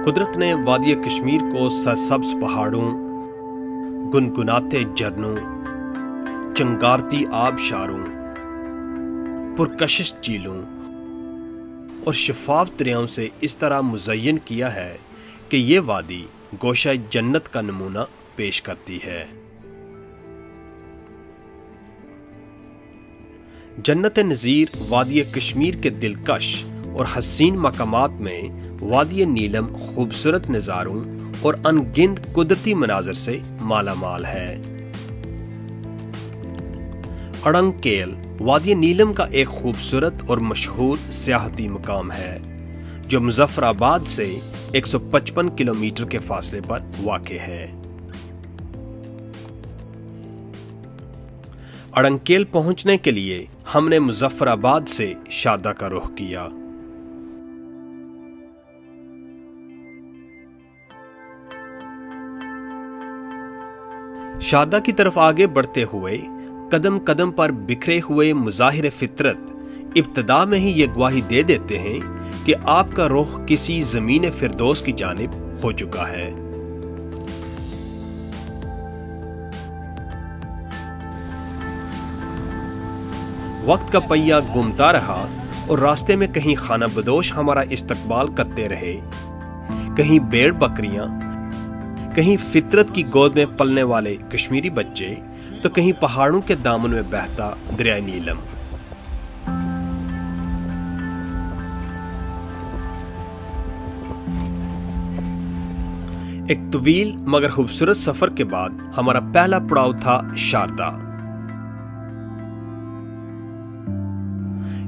कुदरत ने वादी कश्मीर को सरसब्ज पहाड़ों, गुनगुनाते झरनों, चंगारती आबशारों, पुरकशिश झीलों और शफाफ दरियाओं से इस तरह मुज़य्यन किया है कि ये वादी गोशा जन्नत का नमूना पेश करती है। जन्नत नज़ीर वादी कश्मीर के दिलकश और हसीन मकामात में वादी नीलम खूबसूरत नज़ारों और अनगिनत कुदरती मनाजर से मालामाल है। अड़ंगकेल वादी नीलम का एक खूबसूरत और मशहूर सियाहती मुकाम है जो मुजफ्फराबाद से 155 किलोमीटर के फासले पर वाक़े है। अड़ंगकेल पहुंचने के लिए हमने मुजफ्फराबाद से शारदा का रुख किया। शारदा की तरफ आगे बढ़ते हुए कदम कदम पर बिखरे हुए मुज़ाहिर फितरत इब्तदा में ही ये गवाही दे देते हैं कि आपका रुख किसी ज़मीन फिरदौस की जानिब हो चुका है। वक्त का पहिया घूमता रहा और रास्ते में कहीं खाना बदोश हमारा इस्तकबाल करते रहे, कहीं भेड़ बकरियां, कहीं फितरत की गोद में पलने वाले कश्मीरी बच्चे, तो कहीं पहाड़ों के दामन में बहता दरिया नीलम। एक तवील मगर खूबसूरत सफर के बाद हमारा पहला पड़ाव था शारदा।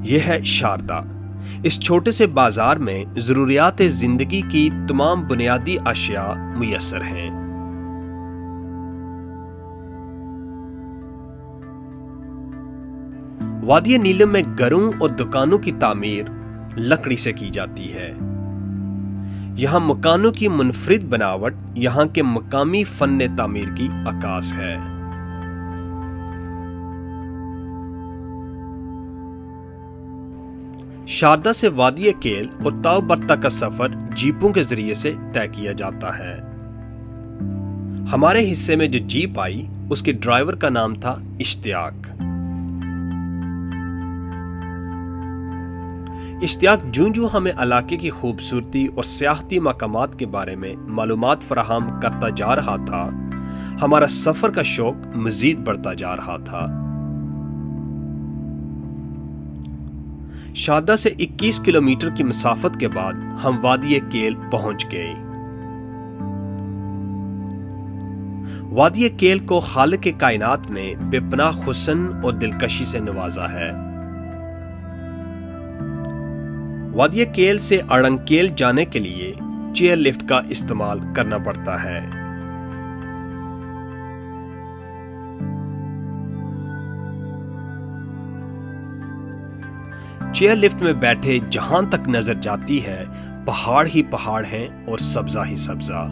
यह है शारदा। इस छोटे से बाजार में जरूरियात जिंदगी की तमाम बुनियादी अशिया मुयस्सर हैं। वादी नीलम में घरों और दुकानों की तामीर लकड़ी से की जाती है। यहां मकानों की मुनफरिद बनावट यहां के मकामी फन्ने तामीर की अक्कास है। शारदा से वादी केल और ताव बर्ता का सफर जीपों के जरिए से तय किया जाता है। हमारे हिस्से में जो जीप आई उसके ड्राइवर का नाम था इश्तियाक। इश्तियाक जूं हमें इलाके की खूबसूरती और सियाहती मकामात के बारे में मालूमात फराहम करता जा रहा था, हमारा सफर का शौक मजीद बढ़ता जा रहा था। शारदा से 21 किलोमीटर की मुसाफत के बाद हम वादी केल पहुंच गए। वादी केल को खालिक के कायनात ने बेपनाह हुस्न और दिलकशी से नवाजा है। वादी केल से अड़ंगकेल जाने के लिए चेयर लिफ्ट का इस्तेमाल करना पड़ता है। चेयर लिफ्ट में बैठे जहां तक नजर जाती है पहाड़ ही पहाड़ हैं और सब्जा ही सब्जा।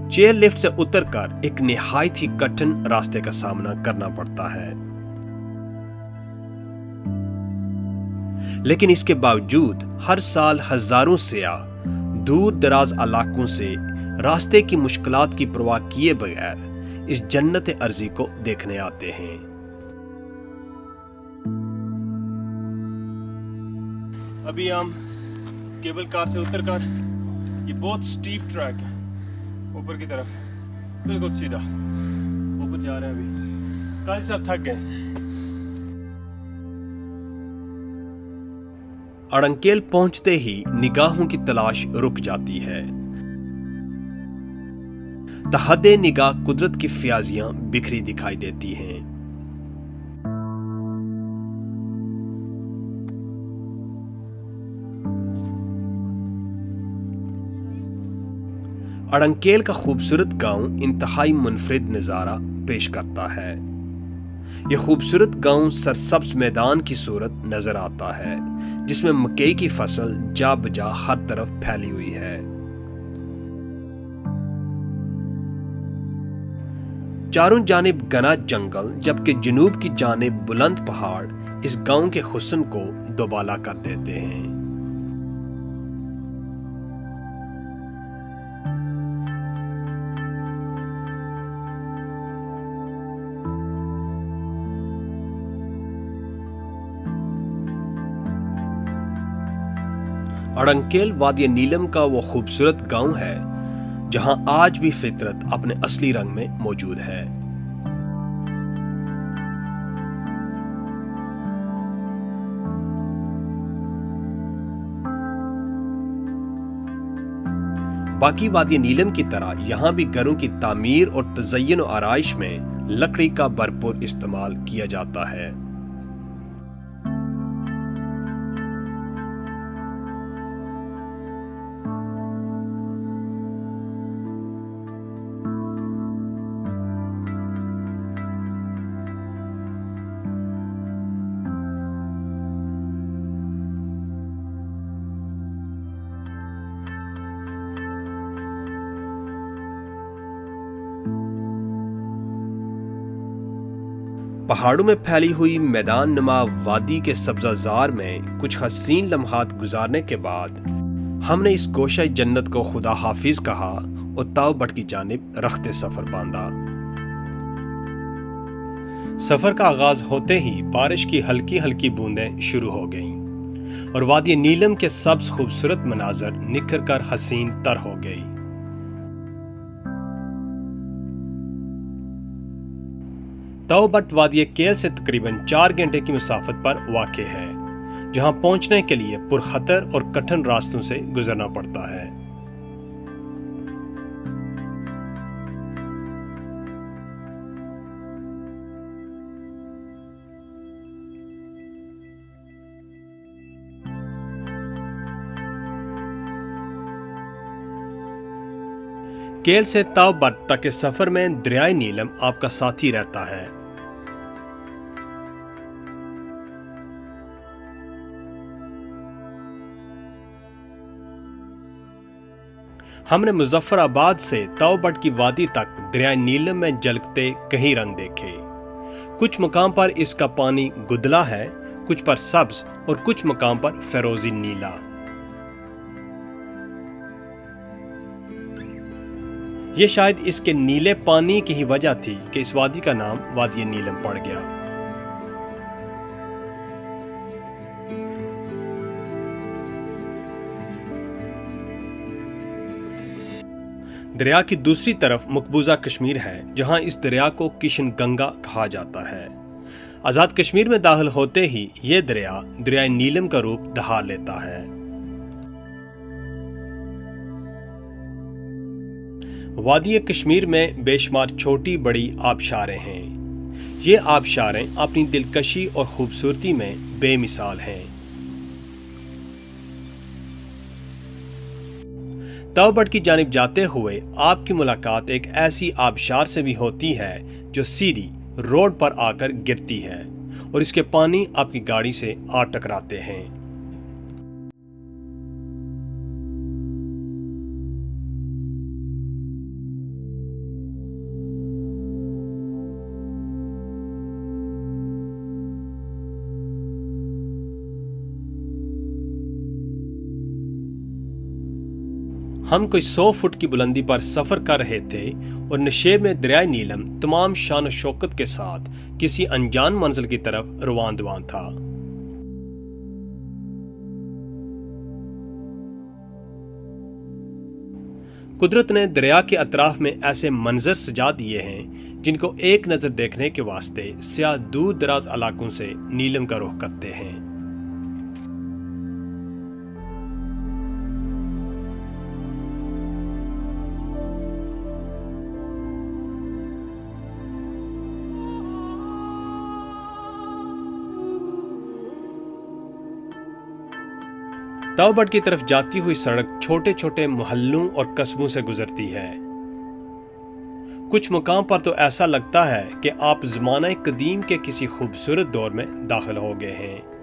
चेयर लिफ्ट से उतरकर एक निहायत ही कठिन रास्ते का सामना करना पड़ता है, लेकिन इसके बावजूद हर साल हजारों सियाह दूर दराज इलाकों से रास्ते की मुश्किलात की परवाह किए बगैर इस जन्नत अर्जी को देखने आते हैं। अभी हम केबल कार से उतरकर, ये बहुत स्टीप ट्रैक है ऊपर की तरफ, बिल्कुल सीधा ऊपर जा रहे हैं। अभी काजी साहब थक गए। अड़ंगकेल पहुंचते ही निगाहों की तलाश रुक जाती है। तहदे निगाह कुदरत की फ्याजियां बिखरी दिखाई देती हैं। अड़ंकेल का खूबसूरत गांव इंतहाई मुनफरिद नज़ारा पेश करता है। यह खूबसूरत गांव सरसब्ज मैदान की सूरत नजर आता है, जिसमें मकई की फसल जा बजा हर तरफ फैली हुई है। चारों जानिब घना जंगल, जबकि जनूब की जानिब बुलंद पहाड़ इस गांव के हुस्न को दोबाला कर देते हैं। अड़ंकेल वादी नीलम का वो खूबसूरत गांव है जहां आज भी फितरत अपने असली रंग में मौजूद है। बाकी वादी नीलम की तरह यहां भी घरों की तामीर और तज़य्युन और आराइश में लकड़ी का भरपूर इस्तेमाल किया जाता है। पहाड़ों में फैली हुई मैदान नुमा वादी के सब्जाजार में कुछ हसीन लम्हात गुजारने के बाद हमने इस गोशा जन्नत को खुदा हाफिज कहा और ताओबट की जानिब रखते सफर बांधा। सफर का आगाज होते ही बारिश की हल्की हल्की बूंदें शुरू हो गईं और वादी नीलम के सब्ज खूबसूरत मनाजर निखर कर हसीन तर हो गई। ताओबट वादी केल से तकरीबन 4 घंटे की मुसाफत पर वाक़ है, जहां पहुंचने के लिए पुरखतर और कठिन रास्तों से गुजरना पड़ता है। केल से ताओबट तक के सफर में दरियाए नीलम आपका साथी रहता है। हमने मुजफ्फराबाद से ताओबट की वादी तक दरियाए नीलम में झलकते कई रंग देखे। कुछ मकाम पर इसका पानी गुदला है, कुछ पर सब्ज और कुछ मकाम पर फिरोजी नीला। ये शायद इसके नीले पानी की ही वजह थी कि इस वादी का नाम वादी नीलम पड़ गया। दरिया की दूसरी तरफ मकबूजा कश्मीर है, जहां इस दरिया को किशन गंगा कहा जाता है। आजाद कश्मीर में दाखिल होते ही ये दरिया दरियाए नीलम का रूप धार लेता है। वादी कश्मीर में बेशुमार छोटी बड़ी आबशारें हैं। ये आबशारें अपनी दिलकशी और खूबसूरती में बेमिसाल हैं। ताओबट की जानिब जाते हुए आपकी मुलाकात एक ऐसी आबशार से भी होती है जो सीधी रोड पर आकर गिरती है और इसके पानी आपकी गाड़ी से आ टकराते हैं। हम कोई 100 फुट की बुलंदी पर सफर कर रहे थे और नशेब में दरियाए नीलम तमाम शान शौकत के साथ किसी अनजान मंजिल की तरफ रवान दवान था। कुदरत ने दरिया के अतराफ में ऐसे मंजर सजा दिए हैं जिनको एक नजर देखने के वास्ते सियाह दूर दराज इलाकों से नीलम का रुख करते हैं। ताओबट की तरफ जाती हुई सड़क छोटे छोटे मोहल्लों और कस्बों से गुजरती है। कुछ मुकाम पर तो ऐसा लगता है कि आप ज़माना कदीम के किसी खूबसूरत दौर में दाखिल हो गए हैं।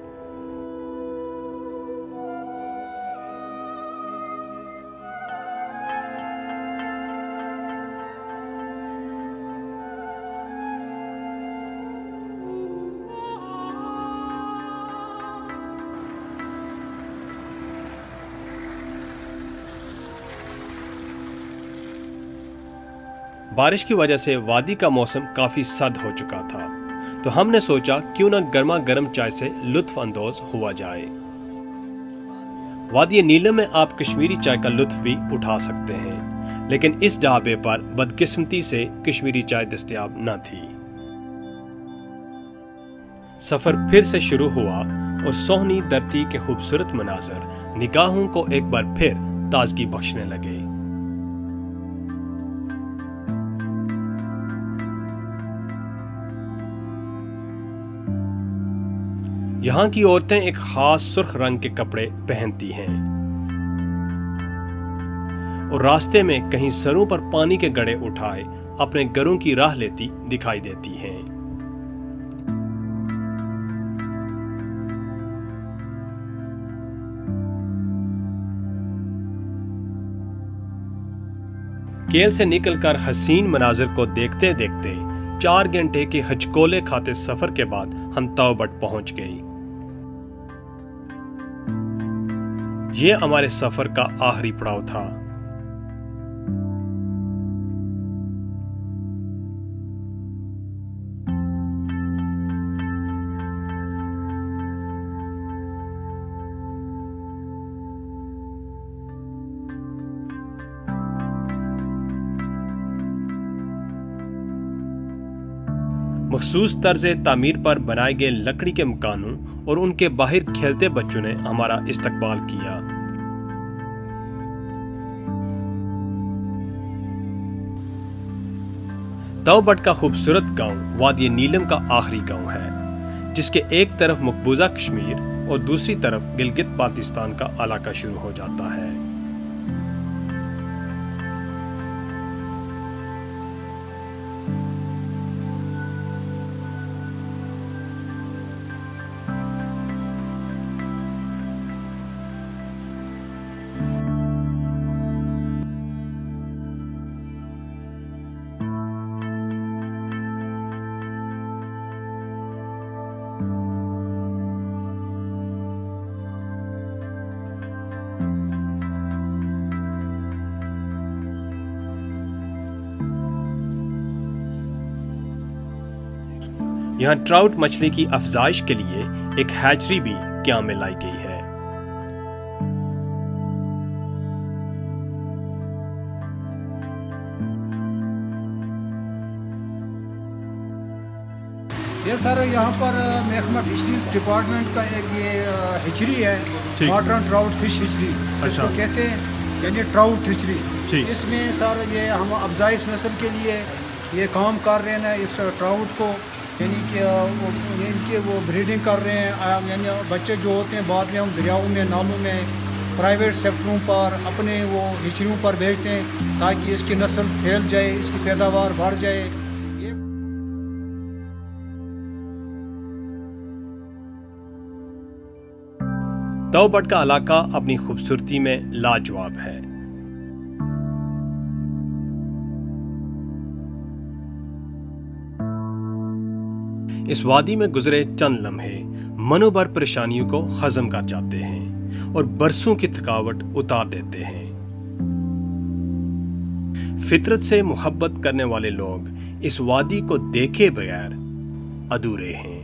बारिश की वजह से वादी का मौसम काफी सर्द हो चुका था, तो हमने सोचा क्यों न गर्मा गर्म चाय से लुत्फ अंदोज हुआ जाए। वादी नीलम में आप कश्मीरी चाय का लुत्फ भी उठा सकते हैं, लेकिन इस ढाबे पर बदकिस्मती से कश्मीरी चाय दस्तयाब न थी। सफर फिर से शुरू हुआ और सोहनी धरती के खूबसूरत मनाजर निगाहों को एक बार फिर ताजगी बख्शने लगे। यहाँ की औरतें एक खास सुर्ख रंग के कपड़े पहनती हैं और रास्ते में कहीं सरों पर पानी के गड़े उठाए अपने घरों की राह लेती दिखाई देती हैं। केल से निकलकर हसीन मनाजिर को देखते देखते 4 घंटे के हचकोले खाते सफर के बाद हम ताओबट पहुंच गए। ये हमारे सफर का आखिरी पड़ाव था। मखसूस तर्ज तामीर पर बनाए गए लकड़ी के मकानों और उनके बाहर खेलते बच्चों ने हमारा इस्तकबाल किया। ताओबट का खूबसूरत गांव वादी नीलम का आखिरी गांव है, जिसके एक तरफ मकबूजा कश्मीर और दूसरी तरफ गिलगित बाल्टिस्तान का इलाका शुरू हो जाता है। यहाँ ट्राउट मछली की अफजाइश के लिए एक हैचरी भी क्याम में लाई गई है। ये सर यहाँ पर महकमा फिशरीज डिपार्टमेंट का एक ये हिचरी है, मॉडर्न ट्राउट फिश हिचरी इसको कहते हैं, यानी ट्राउट हिचरी। इसमें सर ये हम अफजाइश नस्ल के लिए ये काम कर रहे हैं, इस ट्राउट को यानी कि इनके वो ब्रीडिंग कर रहे हैं। यानी बच्चे जो होते हैं बाद में हम दरियाओं में, नालों में, प्राइवेट सेक्टरों पर अपने वो हिचरियों पर भेजते हैं ताकि इसकी नस्ल फैल जाए, इसकी पैदावार बढ़ जाए। ताओबट का इलाका अपनी खूबसूरती में लाजवाब है। इस वादी में गुजरे चंद लम्हे मनोभर परेशानियों को खत्म कर जाते हैं और बरसों की थकावट उतार देते हैं। फितरत से मोहब्बत करने वाले लोग इस वादी को देखे बगैर अधूरे हैं।